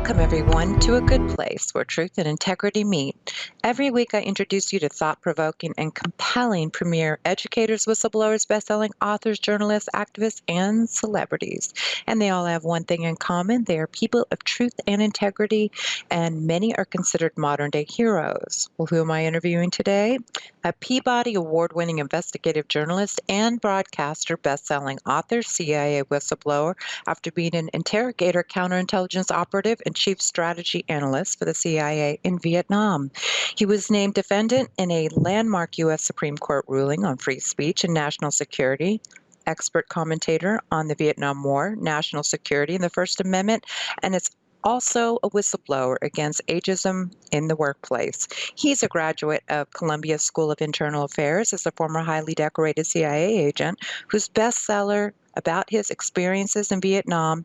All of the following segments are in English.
Welcome, everyone, to a good place where truth and integrity meet. Every week, I introduce you to thought-provoking and compelling premier educators, whistleblowers, best-selling authors, journalists, activists, and celebrities. And they all have one thing in common. They are people of truth and integrity, and many are considered modern-day heroes. Well, who am I interviewing today? A Peabody Award-winning investigative journalist and broadcaster, best-selling author, CIA whistleblower, after being an interrogator, counterintelligence operative, and chief strategy analyst for the CIA in Vietnam. He was named defendant in a landmark U.S. Supreme Court ruling on free speech and national security, expert commentator on the Vietnam War, national security, and the First Amendment, and it's also a whistleblower against ageism in the workplace. He's a graduate of Columbia School of Internal Affairs as a former highly decorated CIA agent whose bestseller about his experiences in Vietnam,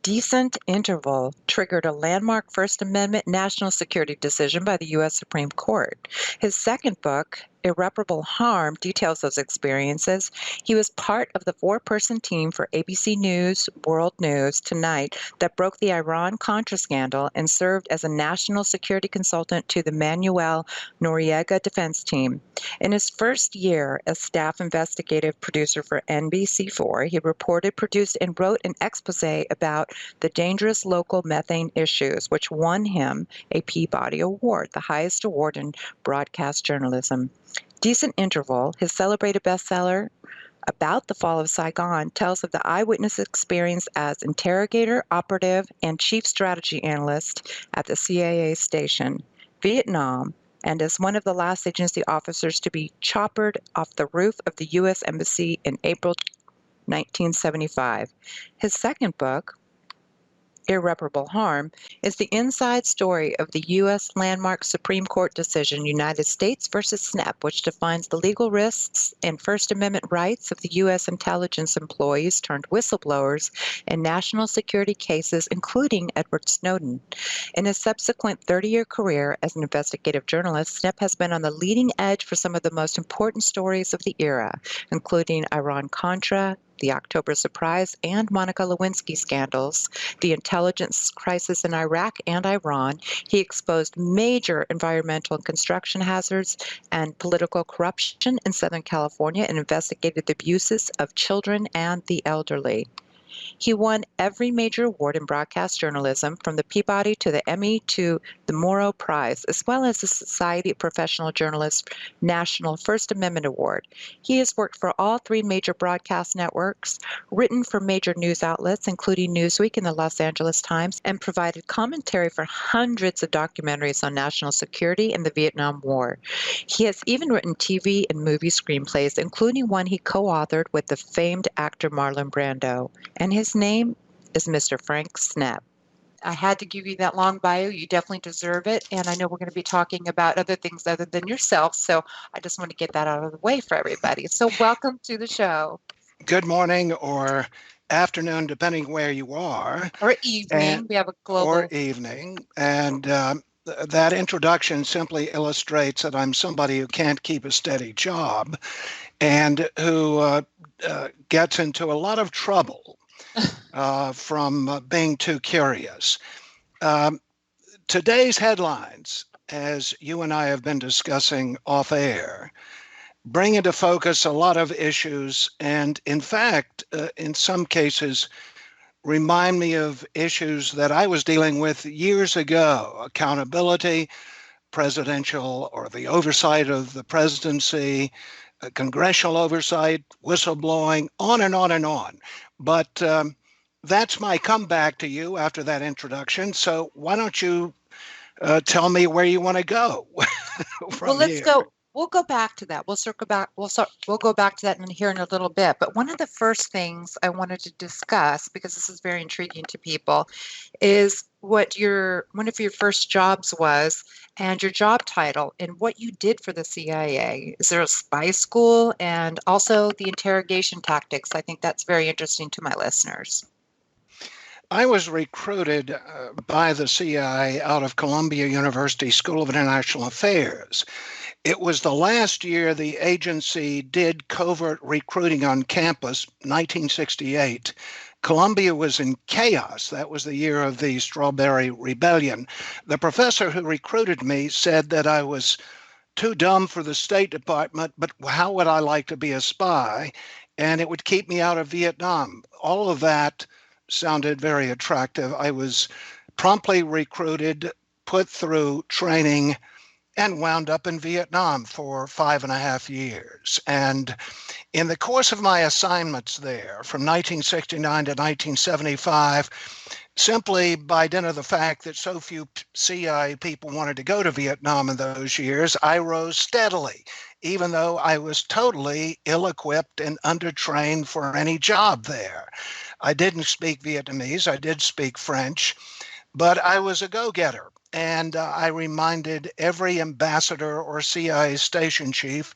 Decent Interval, triggered a landmark First Amendment national security decision by the U.S. Supreme Court. His second book, Irreparable Harm, details those experiences. He was part of the four-person team for ABC News, World News Tonight that broke the Iran-Contra scandal and served as a national security consultant to the Manuel Noriega defense team. In his first year as staff investigative producer for NBC4, he reported, produced, and wrote an expose about the dangerous local methane issues, which won him a Peabody Award, the highest award in broadcast journalism. Decent Interval, his celebrated bestseller about the Fall of Saigon, tells of the eyewitness experience as interrogator, operative, and chief strategy analyst at the CIA station, Vietnam, and as one of the last agency officers to be choppered off the roof of the U.S. Embassy in April 1975. His second book, Irreparable Harm, is the inside story of the U.S. landmark Supreme Court decision, United States versus Snepp, which defines the legal risks and First Amendment rights of the U.S. intelligence employees turned whistleblowers in national security cases, including Edward Snowden. In his subsequent 30-year career as an investigative journalist, Snepp has been on the leading edge for some of the most important stories of the era, including Iran-Contra, the October Surprise, and Monica Lewinsky scandals, the intelligence crisis in Iraq and Iran. He exposed major environmental and construction hazards and political corruption in Southern California and investigated the abuses of children and the elderly. He won every major award in broadcast journalism, from the Peabody to the Emmy to the Morrow Prize, as well as the Society of Professional Journalists National First Amendment Award. He has worked for all three major broadcast networks, written for major news outlets, including Newsweek and the Los Angeles Times, and provided commentary for hundreds of documentaries on national security and the Vietnam War. He has even written TV and movie screenplays, including one he co-authored with the famed actor Marlon Brando. And his name is Mr. Frank Snepp. I had to give you that long bio. You definitely deserve it. And I know we're going to be talking about other things other than yourself, so I just want to get that out of the way for everybody. So welcome to the show. Good morning or afternoon, depending where you are. Or evening. We have a global. Or evening. And that introduction simply illustrates that I'm somebody who can't keep a steady job and who gets into a lot of trouble from being too curious. Today's headlines, as you and I have been discussing off air, bring into focus a lot of issues and, in fact, in some cases, remind me of issues that I was dealing with years ago: accountability, presidential or the oversight of the presidency, congressional oversight, whistleblowing, on and on and on. But that's my comeback to you after that introduction. So why don't you tell me where you want to go from let's here? go. We'll go back to that. We'll circle back. We'll go back to that here in a little bit. But one of the first things I wanted to discuss, because this is very intriguing to people, is what one of your first jobs was and your job title and what you did for the CIA. Is there a spy school, and also the interrogation tactics? I think that's very interesting to my listeners. I was recruited by the CIA out of Columbia University School of International Affairs. It was the last year the agency did covert recruiting on campus, 1968. Columbia was in chaos. That was the year of the Strawberry Rebellion. The professor who recruited me said that I was too dumb for the State Department, but how would I like to be a spy? And it would keep me out of Vietnam. All of that sounded very attractive. I was promptly recruited, put through training, and wound up in Vietnam for 5.5 years. And in the course of my assignments there, from 1969 to 1975, simply by dint of the fact that so few CIA people wanted to go to Vietnam in those years, I rose steadily, even though I was totally ill-equipped and undertrained for any job there. I didn't speak Vietnamese, I did speak French, but I was a go-getter. And I reminded every ambassador or CIA station chief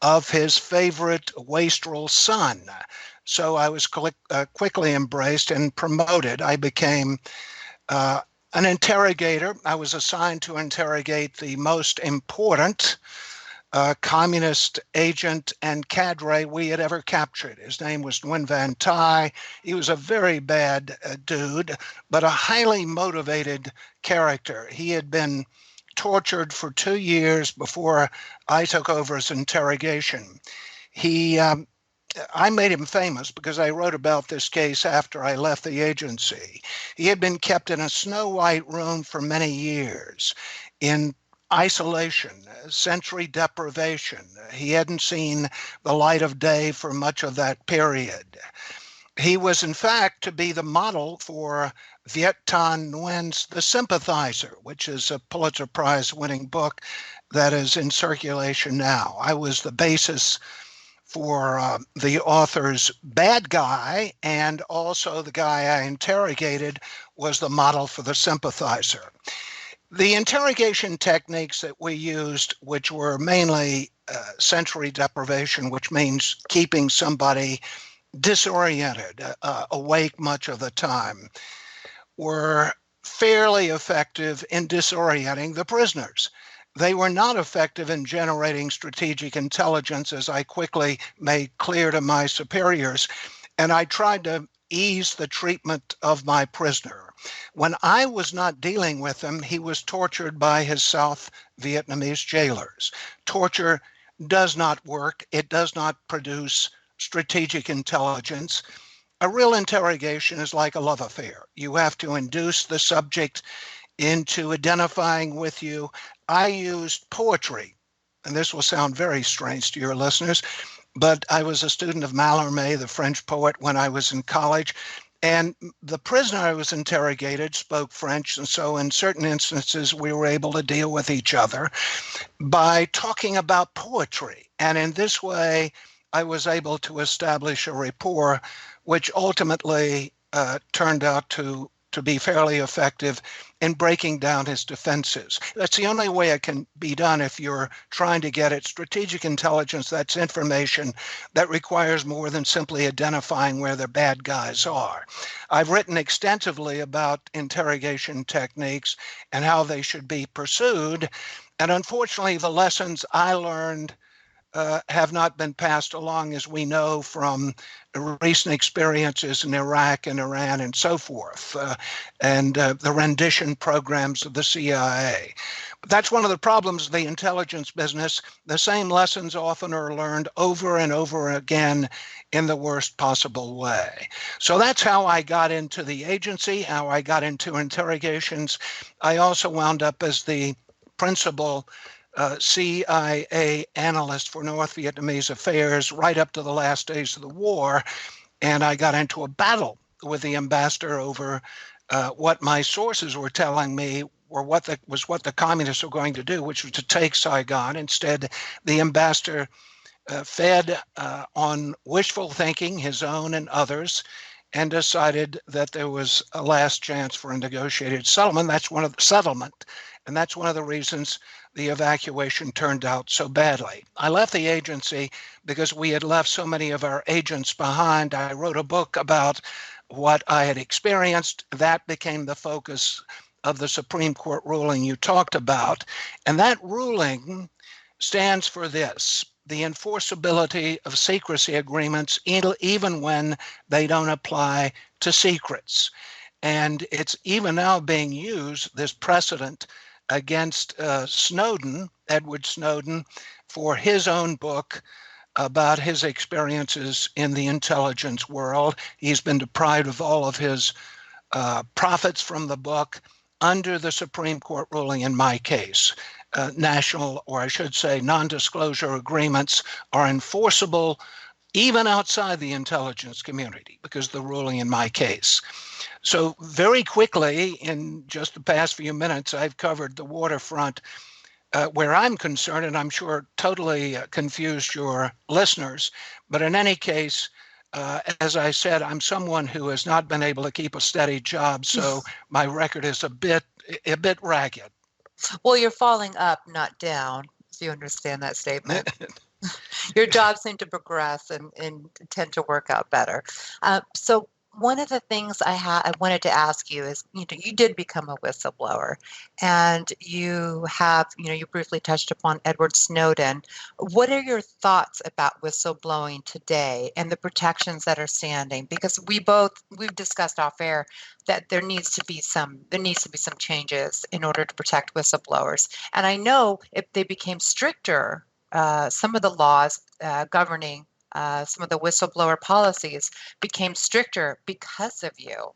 of his favorite wastrel son. So I was quickly embraced and promoted. I became an interrogator. I was assigned to interrogate the most important communist agent and cadre we had ever captured. His name was Nguyen Van Thai. He was a very bad dude, but a highly motivated character. He had been tortured for 2 years before I took over his interrogation. I made him famous because I wrote about this case after I left the agency. He had been kept in a snow-white room for many years in isolation, sensory deprivation. He hadn't seen the light of day for much of that period. He was, in fact, to be the model for Viet Thanh Nguyen's The Sympathizer, which is a Pulitzer Prize-winning book that is in circulation now. I was the basis for the author's bad guy, and also the guy I interrogated was the model for The Sympathizer. The interrogation techniques that we used, which were mainly sensory deprivation, which means keeping somebody disoriented, awake much of the time, were fairly effective in disorienting the prisoners. They were not effective in generating strategic intelligence, as I quickly made clear to my superiors, and I tried to ease the treatment of my prisoner. When I was not dealing with him, he was tortured by his South Vietnamese jailers. Torture does not work. It does not produce strategic intelligence. A real interrogation is like a love affair. You have to induce the subject into identifying with you. I used poetry, and this will sound very strange to your listeners, but I was a student of Mallarmé, the French poet, when I was in college, and the prisoner I was interrogated spoke French, and so in certain instances we were able to deal with each other by talking about poetry. And in this way, I was able to establish a rapport, which ultimately turned out to be fairly effective in breaking down his defenses. That's the only way it can be done if you're trying to get at strategic intelligence. That's information that requires more than simply identifying where the bad guys are. I've written extensively about interrogation techniques and how they should be pursued. And unfortunately, the lessons I learned have not been passed along, as we know from recent experiences in Iraq and Iran and so forth, and the rendition programs of the CIA. But that's one of the problems of the intelligence business. The same lessons often are learned over and over again in the worst possible way. So that's how I got into the agency, how I got into interrogations. I also wound up as the principal CIA analyst for North Vietnamese affairs right up to the last days of the war. And I got into a battle with the ambassador over what my sources were telling me were what the communists were going to do, which was to take Saigon. Instead, the ambassador fed on wishful thinking, his own and others, and decided that there was a last chance for a negotiated settlement. That's one of the reasons the evacuation turned out so badly. I left the agency because we had left so many of our agents behind. I wrote a book about what I had experienced. That became the focus of the Supreme Court ruling you talked about. And that ruling stands for this: the enforceability of secrecy agreements, even when they don't apply to secrets. And it's even now being used, this precedent, against Snowden, Edward Snowden, for his own book about his experiences in the intelligence world. He's been deprived of all of his profits from the book under the Supreme Court ruling in my case. National, or I should say, non-disclosure agreements are enforceable even outside the intelligence community because of the ruling in my case. So very quickly, in just the past few minutes, I've covered the waterfront where I'm concerned, and I'm sure totally confused your listeners. But in any case, as I said, I'm someone who has not been able to keep a steady job, so my record is a bit ragged. Well, you're falling up, not down, if you understand that statement. Your jobs seem to progress and tend to work out better. So one of the things I wanted to ask you is, you did become a whistleblower, and you have, you briefly touched upon Edward Snowden. What are your thoughts about whistleblowing today and the protections that are standing? Because we've discussed off air that there needs to be some changes in order to protect whistleblowers. And I know if they became stricter, some of the laws governing some of the whistleblower policies became stricter because of you.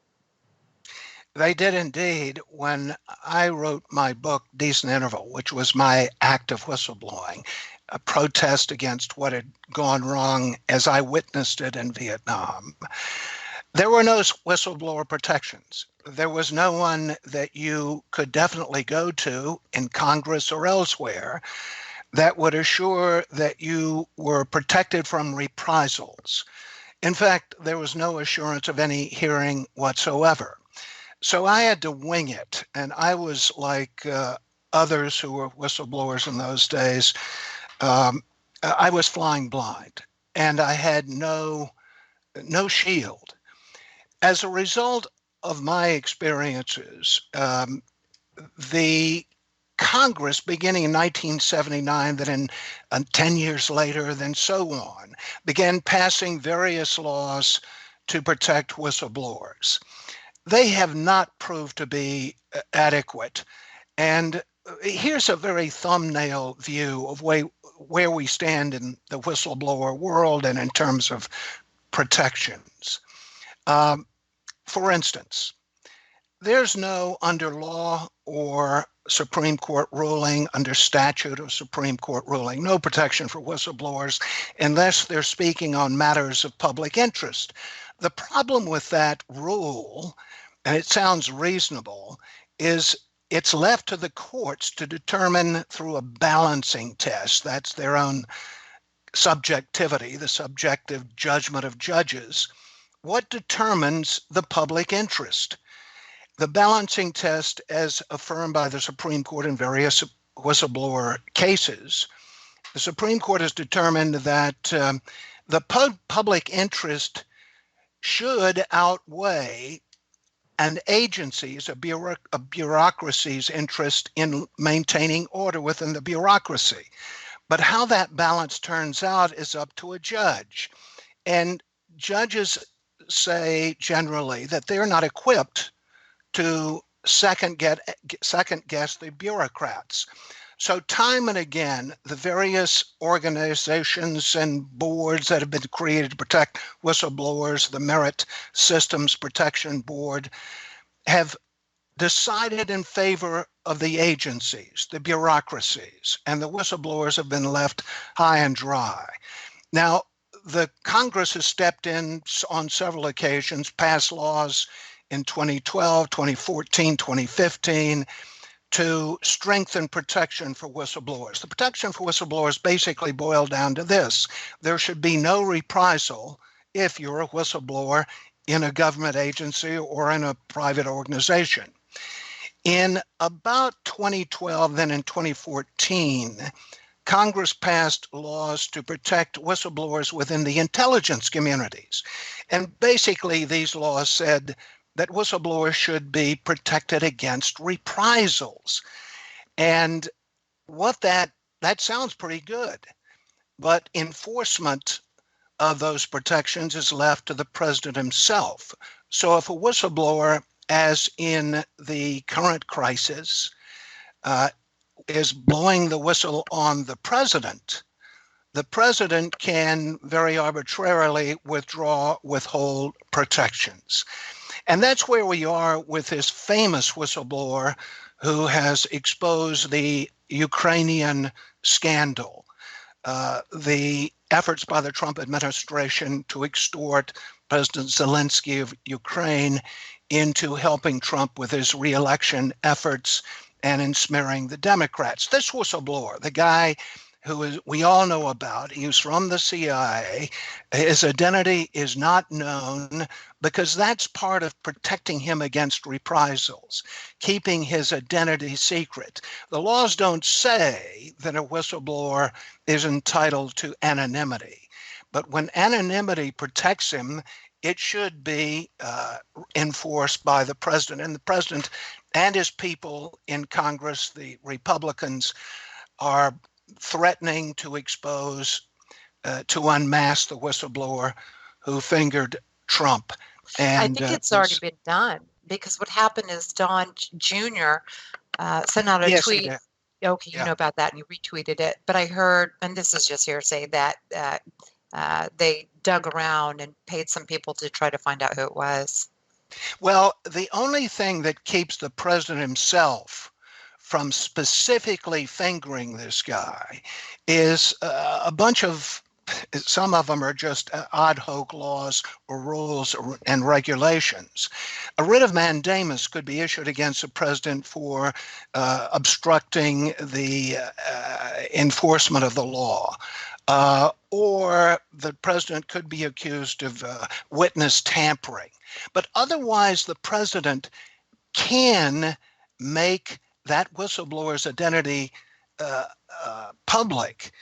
They did indeed. When I wrote my book, Decent Interval, which was my act of whistleblowing, a protest against what had gone wrong as I witnessed it in Vietnam, there were no whistleblower protections. There was no one that you could definitely go to in Congress or elsewhere that would assure that you were protected from reprisals. In fact, there was no assurance of any hearing whatsoever. So I had to wing it, and I was like others who were whistleblowers in those days. I was flying blind, and I had no shield. As a result of my experiences, the Congress, beginning in 1979, then 10 years later, then so on, began passing various laws to protect whistleblowers. They have not proved to be adequate. And here's a very thumbnail view of where we stand in the whistleblower world and in terms of protections. For instance, there's no, under law or Supreme Court ruling, under statute or Supreme Court ruling, no protection for whistleblowers unless they're speaking on matters of public interest. The problem with that rule, and it sounds reasonable, is it's left to the courts to determine through a balancing test. That's their own subjectivity, the subjective judgment of judges, what determines the public interest. The balancing test, as affirmed by the Supreme Court in various whistleblower cases, the Supreme Court has determined that the public interest should outweigh an agency's, a bureaucracy's interest in maintaining order within the bureaucracy. But how that balance turns out is up to a judge. And judges say generally that they're not equipped to second guess the bureaucrats. So time and again, the various organizations and boards that have been created to protect whistleblowers, the Merit Systems Protection Board, have decided in favor of the agencies, the bureaucracies, and the whistleblowers have been left high and dry. Now, the Congress has stepped in on several occasions, passed laws in 2012, 2014, 2015, to strengthen protection for whistleblowers. The protection for whistleblowers basically boiled down to this: there should be no reprisal if you're a whistleblower in a government agency or in a private organization. In about 2012, then in 2014, Congress passed laws to protect whistleblowers within the intelligence communities. And basically, these laws said that whistleblowers should be protected against reprisals. And what that that sounds pretty good, but enforcement of those protections is left to the president himself. So if a whistleblower, as in the current crisis, is blowing the whistle on the president can very arbitrarily withhold protections. And that's where we are with this famous whistleblower who has exposed the Ukrainian scandal, the efforts by the Trump administration to extort President Zelensky of Ukraine into helping Trump with his re-election efforts and in smearing the Democrats. This whistleblower, the guy we all know about, he's from the CIA. His identity is not known because that's part of protecting him against reprisals, keeping his identity secret. The laws don't say that a whistleblower is entitled to anonymity, but when anonymity protects him, it should be enforced by the president. And the president and his people in Congress, the Republicans, are threatening to expose, to unmask the whistleblower who fingered Trump. And I think it's already been done, because what happened is Don Jr. Sent out a tweet. Okay, you know about that, and you retweeted it. But I heard, and this is just hearsay, that they dug around and paid some people to try to find out who it was. Well, the only thing that keeps the president himself from specifically fingering this guy is a bunch of, some of them are just ad hoc laws or rules and regulations. A writ of mandamus could be issued against the president for obstructing the enforcement of the law. Or the president could be accused of witness tampering. But otherwise, the president can make that whistleblower's identity public,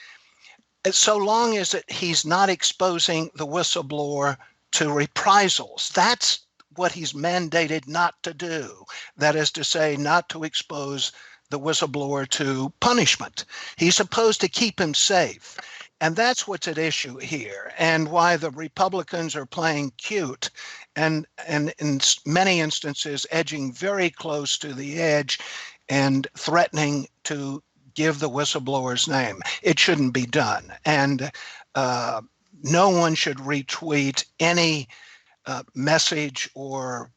so long as he's not exposing the whistleblower to reprisals. That's what he's mandated not to do. That is to say, not to expose the whistleblower to punishment. He's supposed to keep him safe. And that's what's at issue here, and why the Republicans are playing cute and in many instances edging very close to the edge and threatening to give the whistleblower's name. It shouldn't be done. And no one should retweet any message or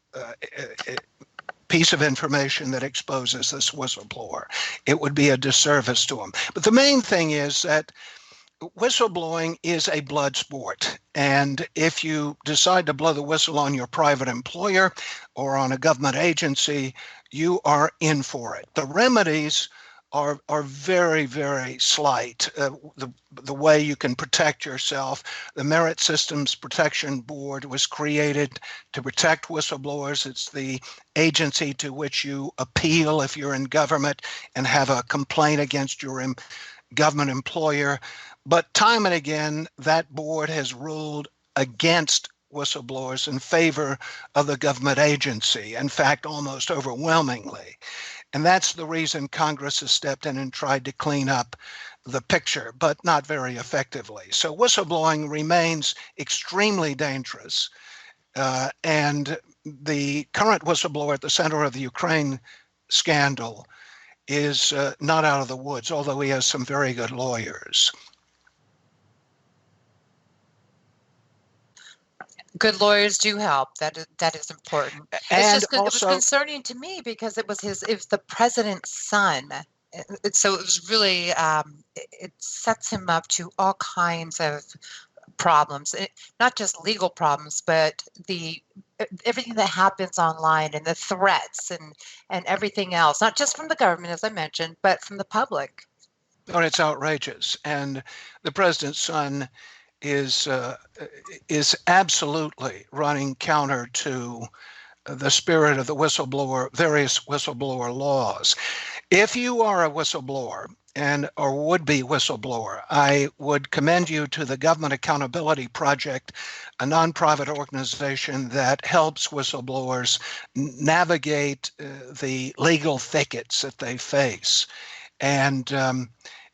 piece of information that exposes this whistleblower. It would be a disservice to him. But the main thing is that whistleblowing is a blood sport. And if you decide to blow the whistle on your private employer or on a government agency, you are in for it. The remedies are very, very slight. The way you can protect yourself, the Merit Systems Protection Board was created to protect whistleblowers. It's the agency to which you appeal if you're in government and have a complaint against your government employer. But time and again, that board has ruled against whistleblowers in favor of the government agency, in fact, almost overwhelmingly. And that's the reason Congress has stepped in and tried to clean up the picture, but not very effectively. So whistleblowing remains extremely dangerous. And the current whistleblower at the center of the Ukraine scandal is not out of the woods, although he has some very good lawyers. Good lawyers do help. That is important. And it was concerning to me because it was the president's son. So it was really, it sets him up to all kinds of problems, not just legal problems, but everything that happens online and the threats and everything else, not just from the government, as I mentioned, but from the public. Oh, it's outrageous. And the president's son is absolutely running counter to the spirit of the various whistleblower laws. If you are a whistleblower or would-be whistleblower, I would commend you to the Government Accountability Project, a nonprofit organization that helps whistleblowers navigate the legal thickets that they face. And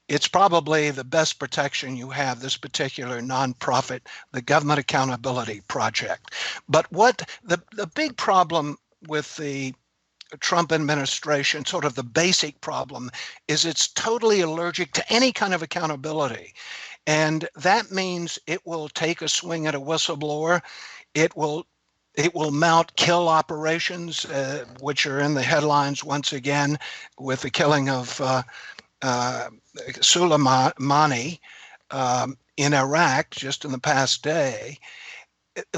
it's probably the best protection you have, this particular nonprofit, the Government Accountability Project. But what the big problem with the Trump administration, sort of the basic problem, is it's totally allergic to any kind of accountability. And that means it will take a swing at a whistleblower. It will mount kill operations, which are in the headlines once again, with the killing of Soleimani in Iraq just in the past day.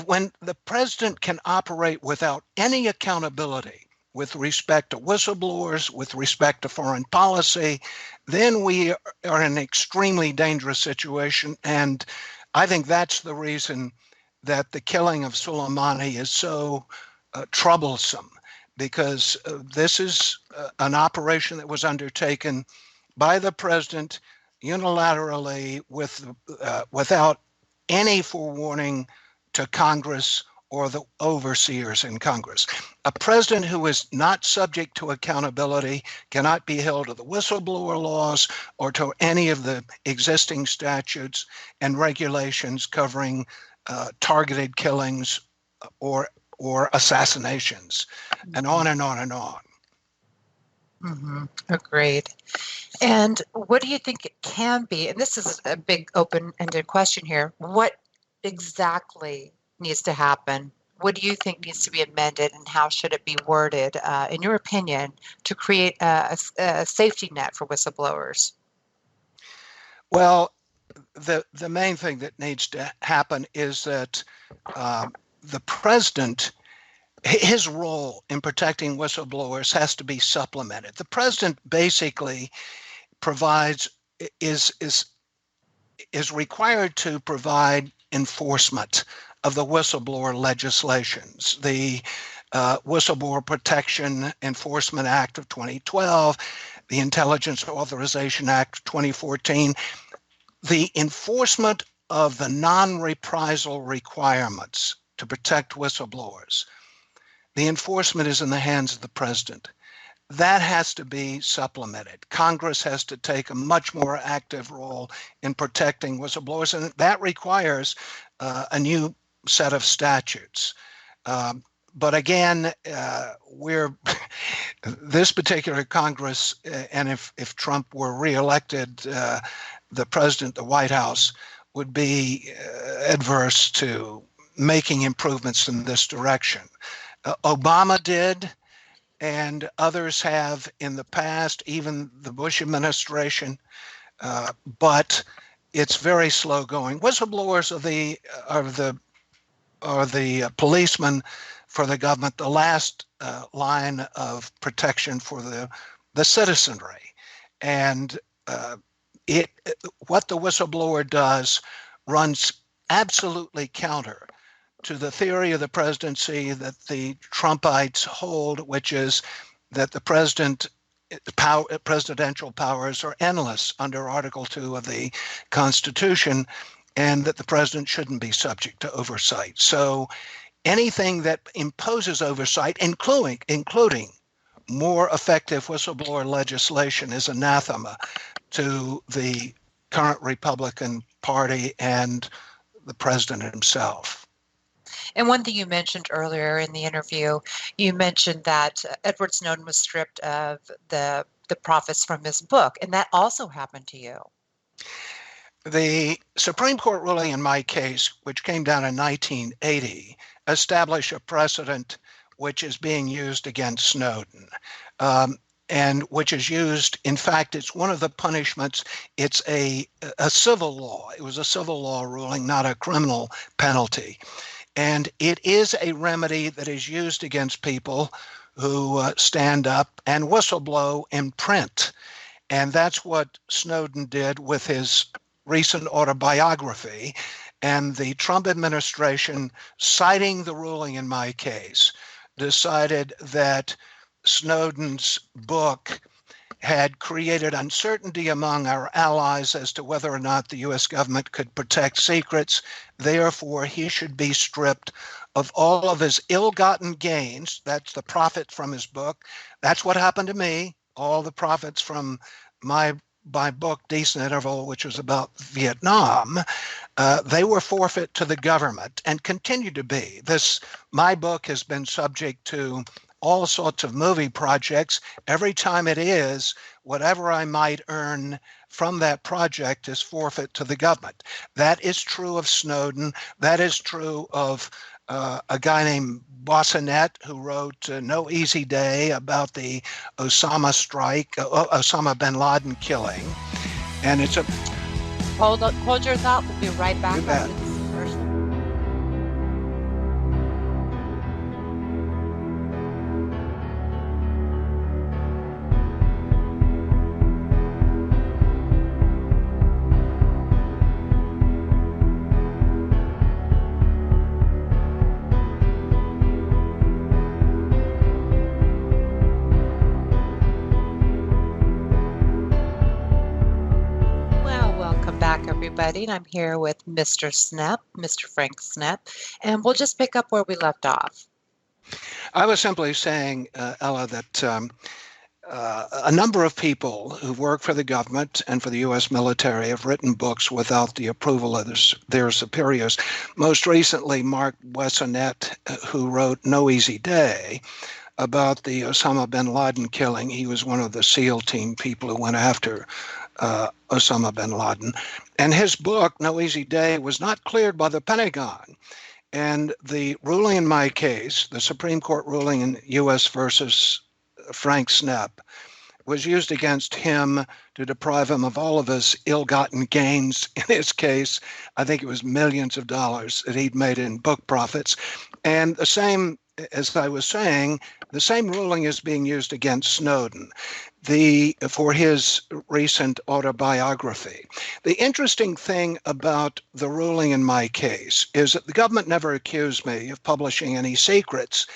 When the president can operate without any accountability with respect to whistleblowers, with respect to foreign policy, then we are in an extremely dangerous situation. And I think that's the reason that the killing of Soleimani is so troublesome, because this is an operation that was undertaken by the president unilaterally without any forewarning to Congress or the overseers in Congress. A president who is not subject to accountability cannot be held to the whistleblower laws or to any of the existing statutes and regulations covering targeted killings or assassinations, and on and on and on. Agreed. And what do you think it can be? And this is a big open-ended question here. What exactly needs to happen? What do you think needs to be amended, and how should it be worded, in your opinion, to create a safety net for whistleblowers? Well, the main thing that needs to happen is that the president, his role in protecting whistleblowers has to be supplemented. The president basically is required to provide enforcement of the whistleblower legislations, the Whistleblower Protection Enforcement Act of 2012, the Intelligence Authorization Act of 2014, the enforcement of the non-reprisal requirements to protect whistleblowers. The enforcement is in the hands of the president. That has to be supplemented. Congress has to take a much more active role in protecting whistleblowers, and that requires a new set of statutes. But again, this particular Congress, and if Trump were reelected, the president, the White House, would be adverse to making improvements in this direction. Obama did, and others have in the past, even the Bush administration, but it's very slow going. Whistleblowers are the policemen for the government, the last line of protection for the citizenry. And what the whistleblower does runs absolutely counter to the theory of the presidency that the Trumpites hold, which is that the presidential powers are endless under Article 2 of the Constitution, and that the president shouldn't be subject to oversight. So anything that imposes oversight, including more effective whistleblower legislation, is anathema to the current Republican Party and the president himself. And one thing you mentioned earlier in the interview, you mentioned that Edward Snowden was stripped of the profits from his book, and that also happened to you. The Supreme Court ruling in my case, which came down in 1980, established a precedent which is being used against Snowden. And which is used, in fact, it's one of the punishments. It's a civil law. It was a civil law ruling, not a criminal penalty. And it is a remedy that is used against people who stand up and whistleblow in print. And that's what Snowden did with his recent autobiography. And the Trump administration, citing the ruling in my case, decided that Snowden's book had created uncertainty among our allies as to whether or not the U.S. government could protect secrets. Therefore, he should be stripped of all of his ill-gotten gains. That's the profit from his book. That's what happened to me. All the profits from my my book, Decent Interval, which was about Vietnam, they were forfeit to the government and continue to be. My book has been subject to all sorts of movie projects. Every time it is, whatever I might earn from that project is forfeit to the government. That is true of Snowden. That is true of a guy named Boissonet, who wrote No Easy Day about the Osama bin Laden killing. And it's a... Hold your thought. We'll be right back You bet. after this commercial. Everybody, and I'm here with Mr. Snepp, Mr. Frank Snepp, and we'll just pick up where we left off. I was simply saying, Ella, that a number of people who work for the government and for the U.S. military have written books without the approval of their superiors. Most recently, Mark Boissonet, who wrote No Easy Day about the Osama bin Laden killing. He was one of the SEAL team people who went after Osama bin Laden. And his book, No Easy Day, was not cleared by the Pentagon. And the ruling in my case, the Supreme Court ruling in U.S. versus Frank Snepp, was used against him to deprive him of all of his ill-gotten gains. In his case, I think it was millions of dollars that he'd made in book profits. And the same, as I was saying, the same ruling is being used against Snowden for his recent autobiography. The interesting thing about the ruling in my case is that the government never accused me of publishing any secrets.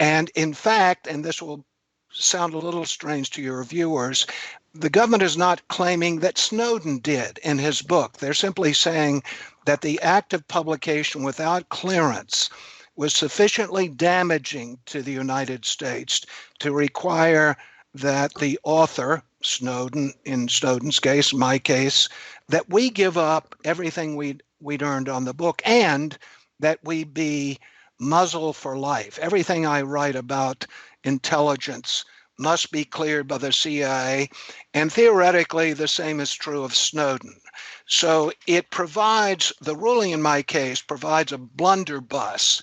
And in fact, and this will sound a little strange to your viewers, the government is not claiming that Snowden did in his book. They're simply saying that the act of publication without clearance was sufficiently damaging to the United States to require that the author, Snowden, in Snowden's case, my case, that we give up everything we'd earned on the book, and that we be muzzled for life. Everything I write about intelligence must be cleared by the CIA, and theoretically the same is true of Snowden. So it provides, the ruling in my case provides a blunderbuss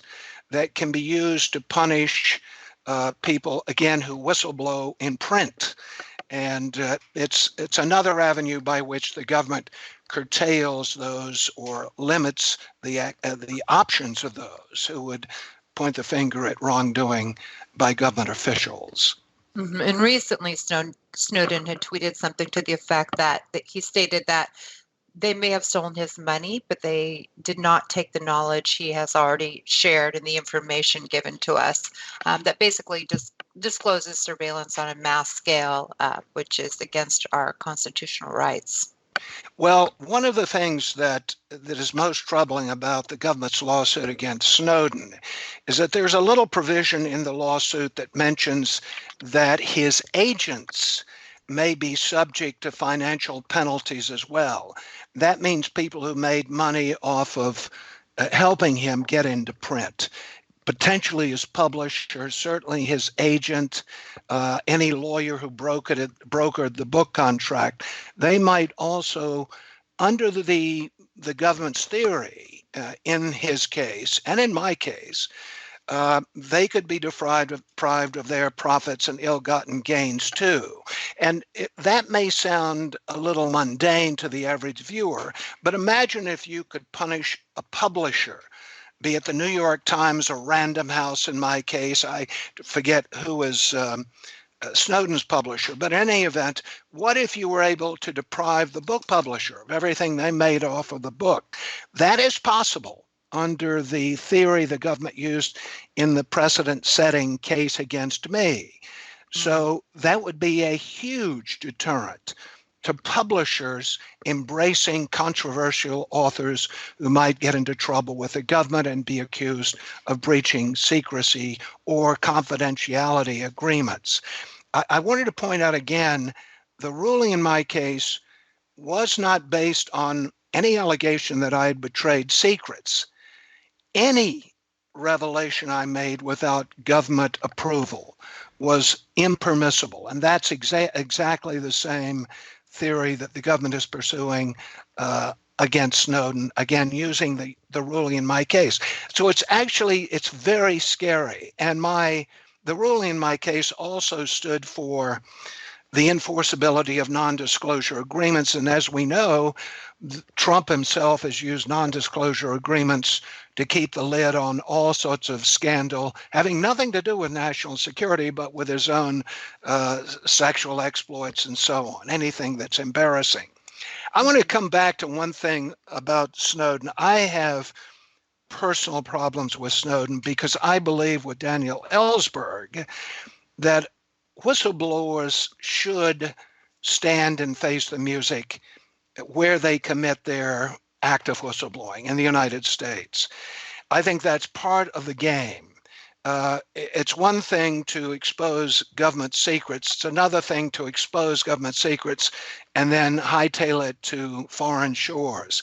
that can be used to punish people, again, who whistleblow in print. And it's another avenue by which the government curtails those or limits the options of those who would point the finger at wrongdoing by government officials. Mm-hmm. And recently, Snowden had tweeted something to the effect that he stated that they may have stolen his money, but they did not take the knowledge he has already shared and the information given to us that basically just discloses surveillance on a mass scale, which is against our constitutional rights. Well, one of the things that is most troubling about the government's lawsuit against Snowden is that there's a little provision in the lawsuit that mentions that his agents may be subject to financial penalties as well. That means people who made money off of helping him get into print, potentially his publisher, certainly his agent, any lawyer who brokered the book contract. They might also, under the government's theory, in his case and in my case, they could be deprived of their profits and ill-gotten gains too. And that may sound a little mundane to the average viewer, but imagine if you could punish a publisher, be it the New York Times or Random House in my case. I forget who is Snowden's publisher, but in any event, what if you were able to deprive the book publisher of everything they made off of the book? That is possible under the theory the government used in the precedent-setting case against me. So that would be a huge deterrent to publishers embracing controversial authors who might get into trouble with the government and be accused of breaching secrecy or confidentiality agreements. I wanted to point out again, the ruling in my case was not based on any allegation that I had betrayed secrets. Any revelation I made without government approval was impermissible. And that's exactly the same theory that the government is pursuing against Snowden, again, using the ruling in my case. So it's very scary. And the ruling in my case also stood for the enforceability of non-disclosure agreements. And as we know, Trump himself has used non-disclosure agreements to keep the lid on all sorts of scandal, having nothing to do with national security, but with his own sexual exploits and so on, anything that's embarrassing. I want to come back to one thing about Snowden. I have personal problems with Snowden because I believe with Daniel Ellsberg that whistleblowers should stand and face the music where they commit their act of whistleblowing in the United States. I think that's part of the game. It's one thing to expose government secrets. It's another thing to expose government secrets and then hightail it to foreign shores.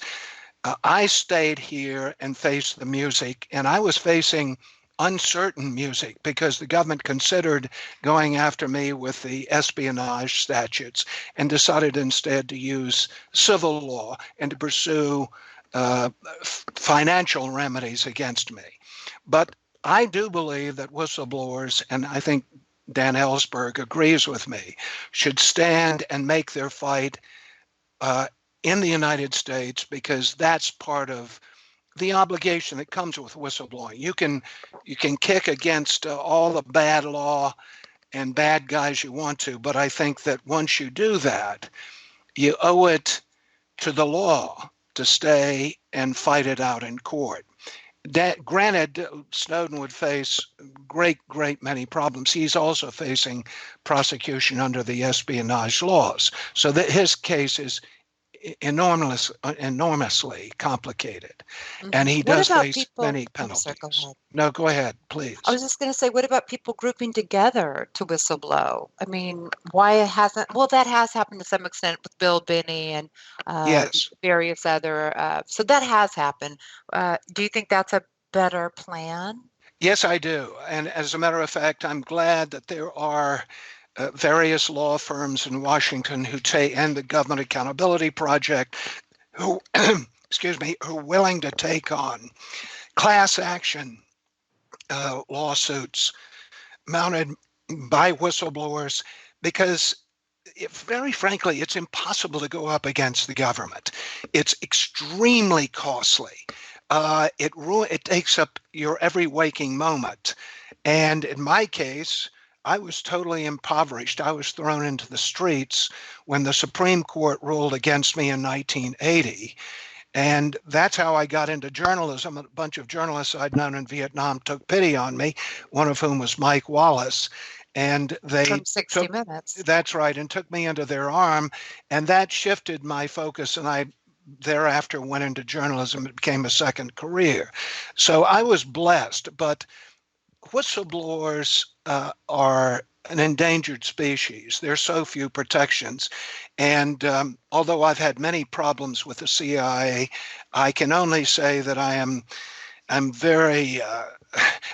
I stayed here and faced the music, and I was facing uncertain music because the government considered going after me with the espionage statutes and decided instead to use civil law and to pursue financial remedies against me. But I do believe that whistleblowers, and I think Dan Ellsberg agrees with me, should stand and make their fight in the United States, because that's part of the obligation that comes with whistleblowing. You can kick against all the bad law and bad guys you want to, but I think that once you do that, you owe it to the law to stay and fight it out in court. Granted, Snowden would face great many problems. He's also facing prosecution under the espionage laws, so that his case is enormously complicated, and he does face many penalties. No, go ahead, please. I was just going to say, what about people grouping together to whistleblow? I mean, why hasn't? Well, that has happened to some extent with Bill Binney and yes, various other. So that has happened. Do you think that's a better plan? Yes, I do. And as a matter of fact, I'm glad that there are various law firms in Washington and the Government Accountability Project who, excuse me, who are willing to take on class action lawsuits mounted by whistleblowers, because very frankly, it's impossible to go up against the government. It's extremely costly. It takes up your every waking moment. And in my case, I was totally impoverished. I was thrown into the streets when the Supreme Court ruled against me in 1980. And that's how I got into journalism. A bunch of journalists I'd known in Vietnam took pity on me, one of whom was Mike Wallace. And they From 60 Minutes. That's right, and took me under their arm. And that shifted my focus, and I thereafter went into journalism. It became a second career. So I was blessed, but whistleblowers are an endangered species. There's so few protections. And although I've had many problems with the CIA, I can only say that I'm very,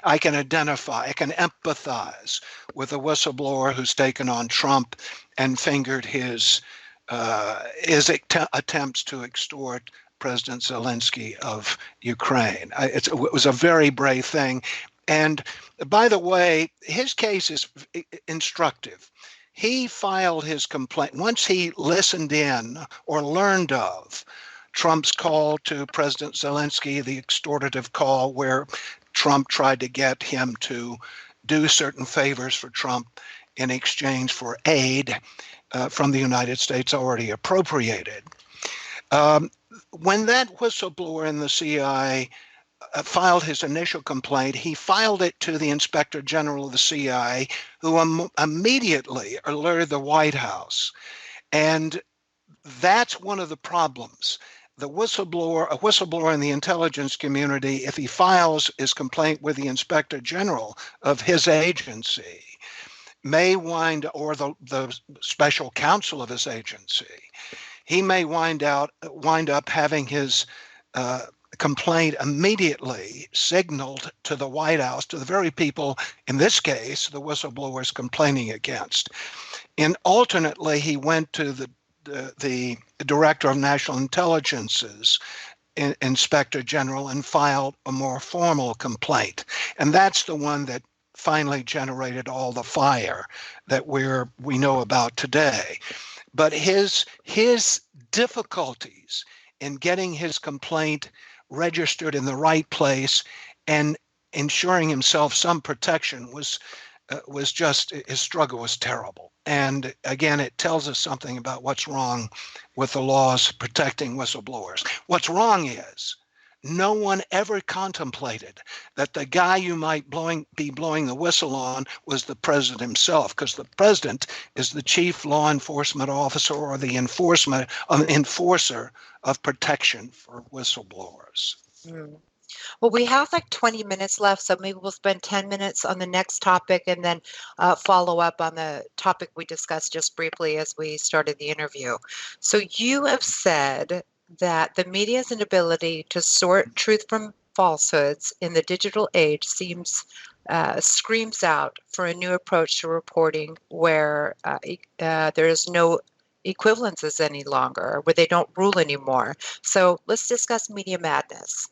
I can empathize with a whistleblower who's taken on Trump and fingered his attempts to extort President Zelensky of Ukraine. It was a very brave thing. And by the way, his case is instructive. He filed his complaint once he listened in or learned of Trump's call to President Zelensky, the extortative call where Trump tried to get him to do certain favors for Trump in exchange for aid from the United States already appropriated. When that whistleblower in the CIA filed his initial complaint, he filed it to the Inspector General of the CIA, who immediately alerted the White House. And that's one of the problems. A whistleblower in the intelligence community, if he files his complaint with the Inspector General of his agency, may or the special counsel of his agency, he may wind up having his complaint immediately signaled to the White House, to the very people, in this case, the whistleblowers complaining against. And alternately, he went to the Director of National Intelligence's Inspector General and filed a more formal complaint. And that's the one that finally generated all the fire that we know about today. But his difficulties in getting his complaint registered in the right place and ensuring himself some protection was just, his struggle was terrible. And again, it tells us something about what's wrong with the laws protecting whistleblowers. What's wrong is no one ever contemplated that the guy you might be blowing the whistle on was the president himself, because the president is the chief law enforcement officer or the enforcer of protection for whistleblowers. Mm. Well, we have like 20 minutes left, so maybe we'll spend 10 minutes on the next topic and then follow up on the topic we discussed just briefly as we started the interview. So you have said that the media's inability to sort truth from falsehoods in the digital age screams out for a new approach to reporting where there is no equivalences any longer, where they don't rule anymore. So let's discuss media madness.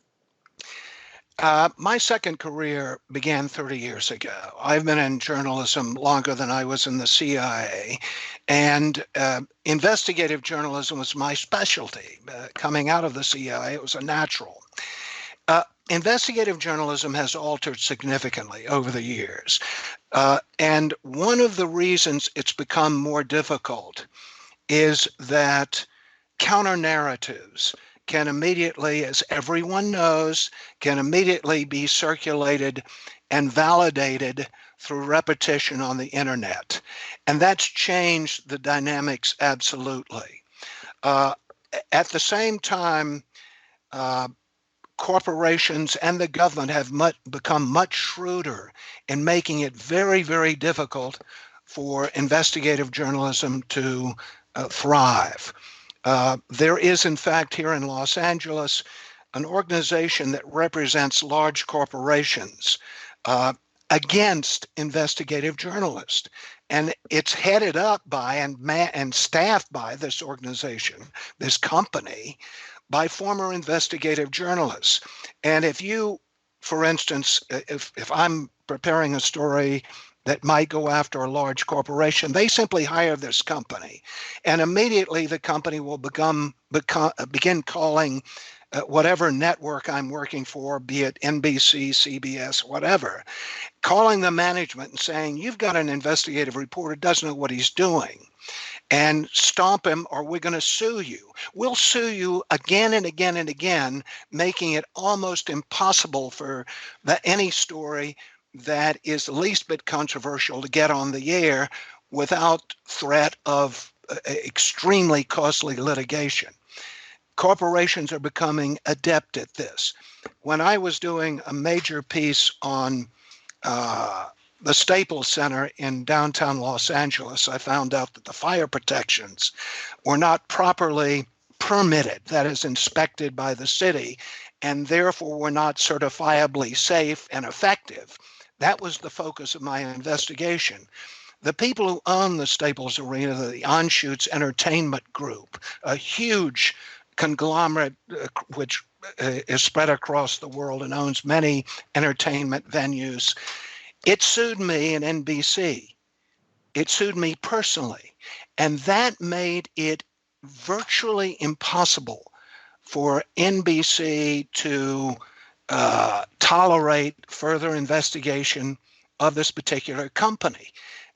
My second career began 30 years ago. I've been in journalism longer than I was in the CIA, and investigative journalism was my specialty. Coming out of the CIA, it was a natural. Investigative journalism has altered significantly over the years, and one of the reasons it's become more difficult is that counter-narratives can immediately, as everyone knows, can immediately be circulated and validated through repetition on the internet. And that's changed the dynamics absolutely. At the same time, corporations and the government have become much shrewder in making it very, very difficult for investigative journalism to thrive. There is, in fact, here in Los Angeles, an organization that represents large corporations against investigative journalists. And it's headed up by and staffed by this organization, this company, by former investigative journalists. And if you, for instance, if I'm preparing a story that might go after a large corporation, they simply hire this company, and immediately the company will begin calling whatever network I'm working for, be it NBC, CBS, whatever, calling the management and saying, you've got an investigative reporter, doesn't know what he's doing, and stomp him or we're going to sue you. We'll sue you again and again and again, making it almost impossible for any story that is the least bit controversial to get on the air without threat of extremely costly litigation. Corporations are becoming adept at this. When I was doing a major piece on the Staples Center in downtown Los Angeles, I found out that the fire protections were not properly permitted, that is, inspected by the city, and therefore were not certifiably safe and effective. That was the focus of my investigation. The people who own the Staples Arena, the Anschutz Entertainment Group, a huge conglomerate which is spread across the world and owns many entertainment venues, it sued me and NBC. It sued me personally. And that made it virtually impossible for NBC to tolerate further investigation of this particular company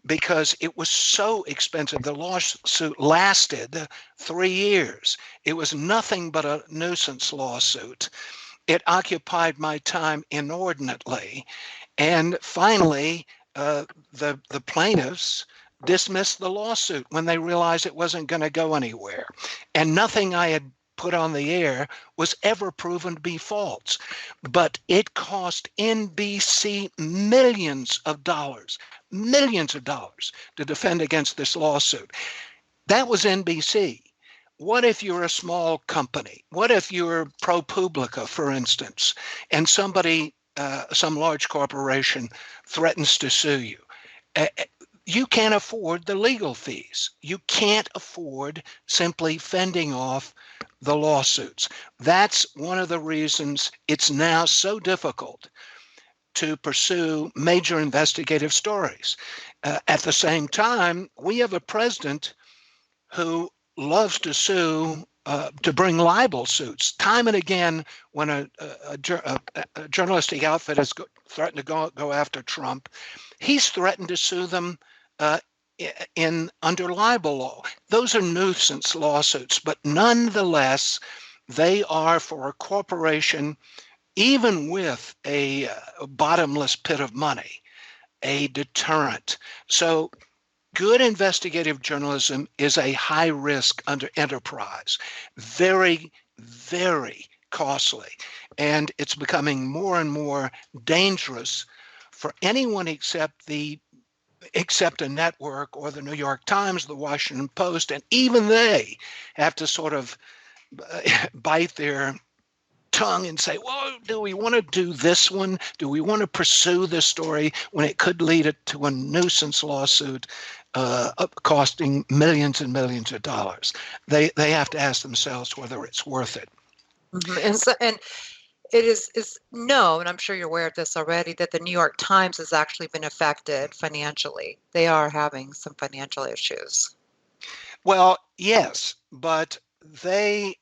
because it was so expensive. The lawsuit lasted 3 years. It was nothing but a nuisance lawsuit. It occupied my time inordinately. And finally, the plaintiffs dismissed the lawsuit when they realized it wasn't going to go anywhere. And nothing I had put on the air was ever proven to be false. But it cost NBC millions of dollars to defend against this lawsuit. That was NBC. What if you're a small company? What if you're ProPublica, for instance, and somebody, some large corporation, threatens to sue you? Uh, you can't afford the legal fees. You can't afford simply fending off the lawsuits. That's one of the reasons it's now so difficult to pursue major investigative stories. At the same time, we have a president who loves to sue, to bring libel suits. Time and again, when a journalistic outfit has threatened to go after Trump, he's threatened to sue them uh, in under libel law. Those are nuisance lawsuits, but nonetheless, they are for a corporation, even with a bottomless pit of money, a deterrent. So good investigative journalism is a high risk under enterprise, very, very costly. And it's becoming more and more dangerous for anyone except a network or the New York Times, the Washington Post, and even they have to sort of bite their tongue and say, well, do we want to do this one? Do we want to pursue this story when it could lead it to a nuisance lawsuit costing millions and millions of dollars? They have to ask themselves whether it's worth it. And it is known, and I'm sure you're aware of this already, that the New York Times has actually been affected financially. They are having some financial issues. Well, yes, but there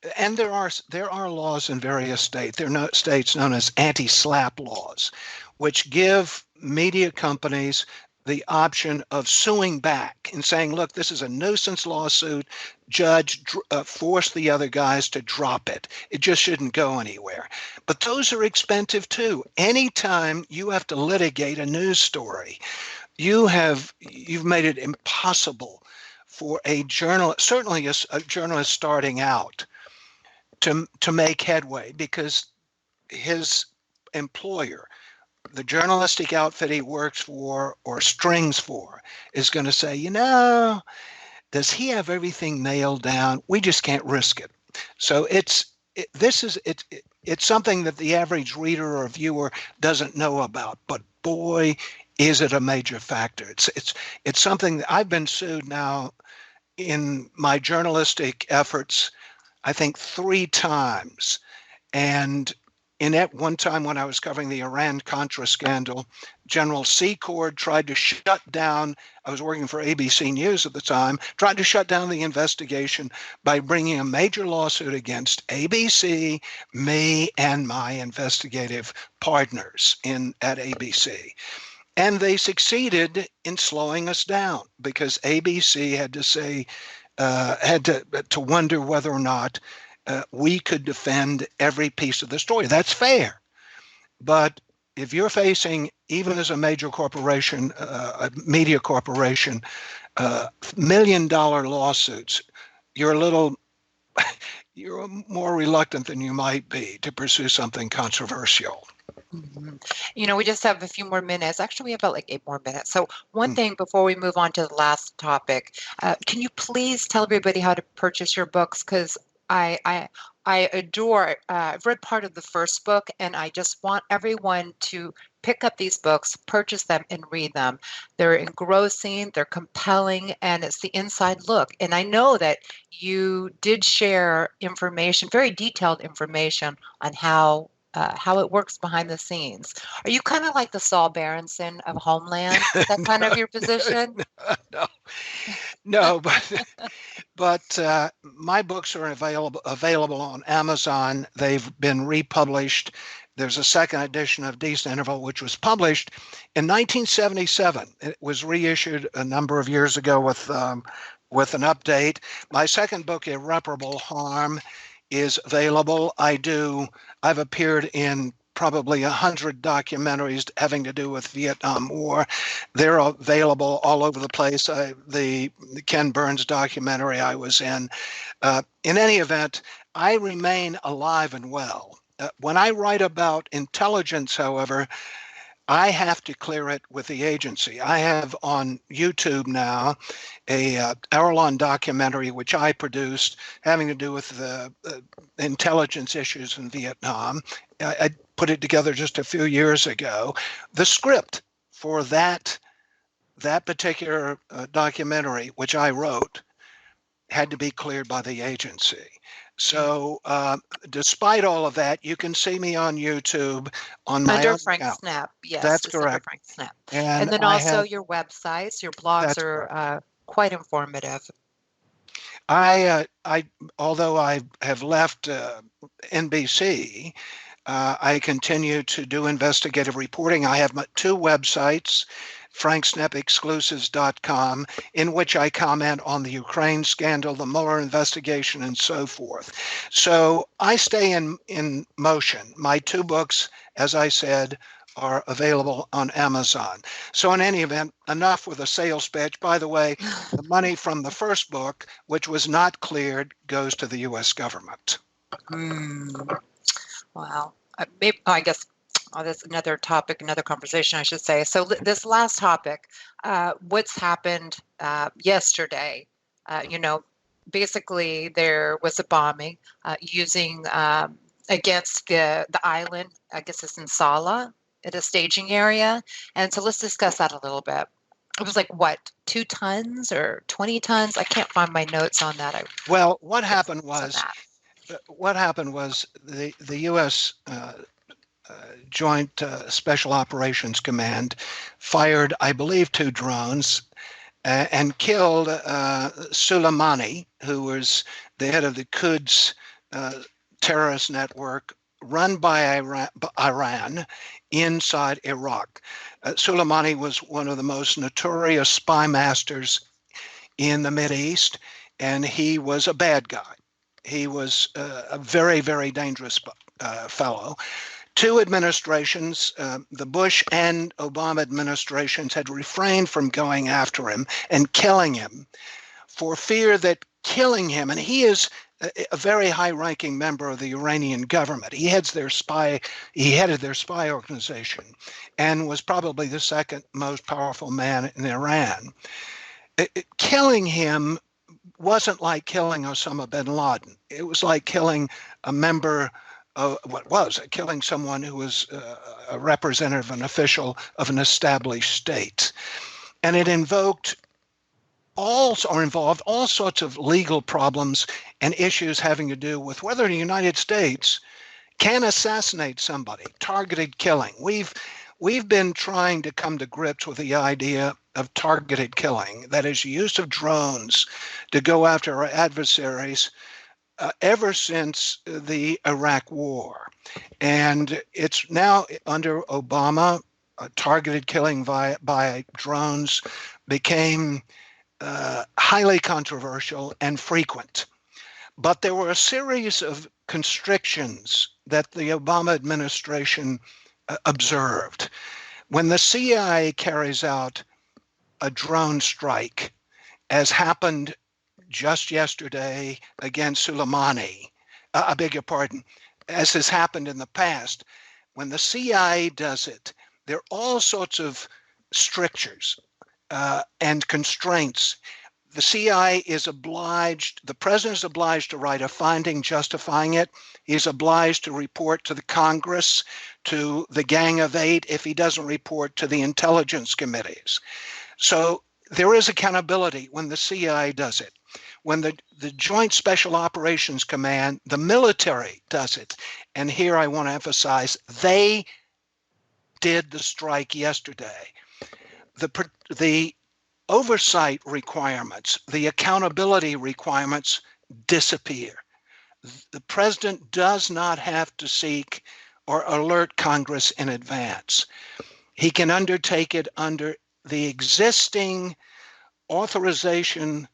are laws in various states. There are states known as anti-SLAPP laws, which give media companies the option of suing back and saying, look, this is a nuisance lawsuit. Judge, force the other guys to drop it. It just shouldn't go anywhere. But those are expensive too. Anytime you have to litigate a news story, you've made it impossible for a journalist, certainly a journalist starting out, to make headway, because his employer, the journalistic outfit he works for or strings for, is going to say, does he have everything nailed down? We just can't risk it. So it's something that the average reader or viewer doesn't know about, but boy, is it a major factor. It's something that I've been sued now in my journalistic efforts, I think 3 times. And in at one time when I was covering the Iran-Contra scandal, General Secord tried to shut down, I was working for ABC News at the time, tried to shut down the investigation by bringing a major lawsuit against ABC, me, and my investigative partners at ABC. And they succeeded in slowing us down because ABC had to say, had to wonder whether or not we could defend every piece of the story. That's fair. But if you're facing, even as a major corporation, a media corporation, $1 million lawsuits, you're more reluctant than you might be to pursue something controversial. We just have a few more minutes. Actually, we have about like 8 more minutes. So one thing before we move on to the last topic, can you please tell everybody how to purchase your books? Because I adore, I've read part of the first book, and I just want everyone to pick up these books, purchase them, and read them. They're engrossing, they're compelling, and it's the inside look. And I know that you did share information, very detailed information on how it works behind the scenes. Are you kind of like the Saul Berenson of Homeland? Is that kind of your position? No, but my books are available on Amazon. They've been republished. There's a second edition of Decent Interval, which was published in 1977. It was reissued a number of years ago with an update. My second book, Irreparable Harm, is available. I've appeared in probably 100 documentaries having to do with Vietnam War. They're available all over the place. The Ken Burns documentary I was in. In any event, I remain alive and well. When I write about intelligence, however, I have to clear it with the agency. I have on YouTube now a hour-long documentary which I produced having to do with the intelligence issues in Vietnam. I put it together just a few years ago. The script for that particular documentary, which I wrote, had to be cleared by the agency. So, despite all of that, you can see me on YouTube on my Under own Frank account. Snepp, yes, That's just under correct. Frank Snepp. And And then I also have, your websites, your blogs that's are correct. quite informative. I, although I have left NBC, I continue to do investigative reporting. I have two websites, franksneppexclusives.com, in which I comment on the Ukraine scandal, the Mueller investigation, and so forth. So I stay in motion. My two books, as I said, are available on Amazon. So in any event, enough with a sales pitch. By the way, the money from the first book, which was not cleared, goes to the U.S. government. Mm, wow. Maybe, I guess that's another topic, another conversation, I should say. So this last topic, what's happened yesterday? You know, basically there was a bombing using against the island. I guess it's in Sala, at a staging area. And so let's discuss that a little bit. It was like what, 2 tons or 20 tons? I can't find my notes on that. I Well, on that. what happened was the U.S. Joint Special Operations Command fired, I believe, two drones and killed Soleimani, who was the head of the Quds uh, terrorist network run by Iran inside Iraq. Soleimani was one of the most notorious spy masters in the Mideast, and he was a bad guy. He was a very, very dangerous fellow. Two administrations, the Bush and Obama administrations, had refrained from going after him and killing him for fear that killing him, and he is a very high-ranking member of the Iranian government. He headed their spy organization and was probably the second most powerful man in Iran. Killing him wasn't like killing Osama bin Laden. It was like killing a member of what was killing someone who was a representative, an official of an established state. And it involved all sorts of legal problems and issues having to do with whether the United States can assassinate somebody, targeted killing. We've been trying to come to grips with the idea of targeted killing, that is, use of drones to go after our adversaries ever since the Iraq War. And it's now under Obama, targeted killing by drones became highly controversial and frequent. But there were a series of constrictions that the Obama administration observed. When the CIA carries out a drone strike, as happened just yesterday against Soleimani, I beg your pardon, as has happened in the past, when the CIA does it, there are all sorts of strictures and constraints. The CIA is obliged, the president is obliged to write a finding justifying it. He's obliged to report to the Congress, to the Gang of Eight, if he doesn't report to the intelligence committees. So there is accountability when the CIA does it. When the Joint Special Operations Command, the military does it. And here I want to emphasize, they did the strike yesterday. The oversight requirements, the accountability requirements disappear. The president does not have to seek or alert Congress in advance. He can undertake it under the existing authorization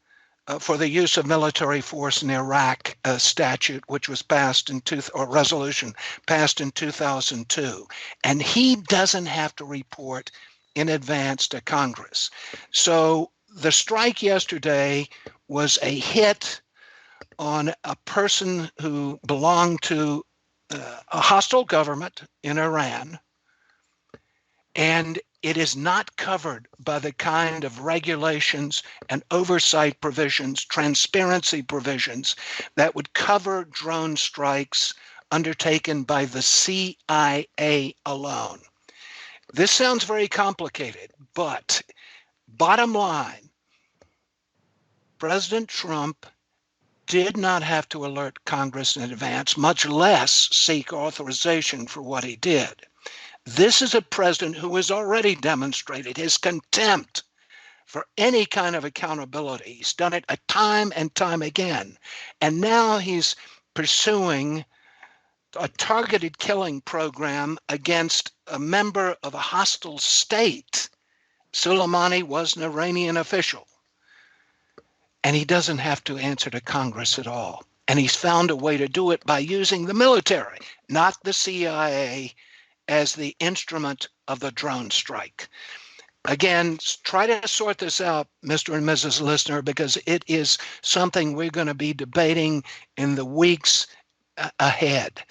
for the use of military force in Iraq statute, which was passed or resolution passed in 2002. And he doesn't have to report in advance to Congress. So the strike yesterday was a hit on a person who belonged to a hostile government in Iran And it is not covered by the kind of regulations and oversight provisions, transparency provisions that would cover drone strikes undertaken by the CIA alone. This sounds very complicated, but bottom line, President Trump did not have to alert Congress in advance, much less seek authorization for what he did. This is a president who has already demonstrated his contempt for any kind of accountability. He's done it time and time again. And now he's pursuing a targeted killing program against a member of a hostile state. Soleimani was an Iranian official. And he doesn't have to answer to Congress at all. And he's found a way to do it by using the military, not the CIA, as the instrument of the drone strike. Again, try to sort this out, Mr. and Mrs. Listener, because it is something we're going to be debating in the weeks ahead.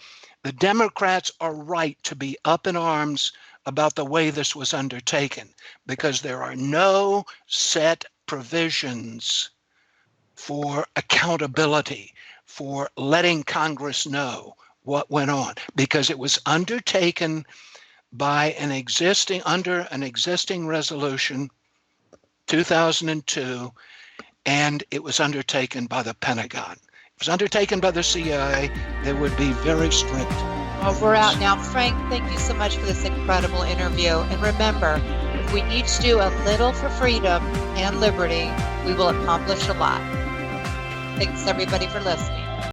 The Democrats are right to be up in arms about the way this was undertaken, because there are no set provisions for accountability, for letting Congress know what went on, because it was undertaken by under an existing resolution, 2002, and it was undertaken by the Pentagon. If it was undertaken by the CIA, they would be very strict. Well, we're out now. Frank, thank you so much for this incredible interview. And remember, if we each do a little for freedom and liberty, we will accomplish a lot. Thanks everybody for listening.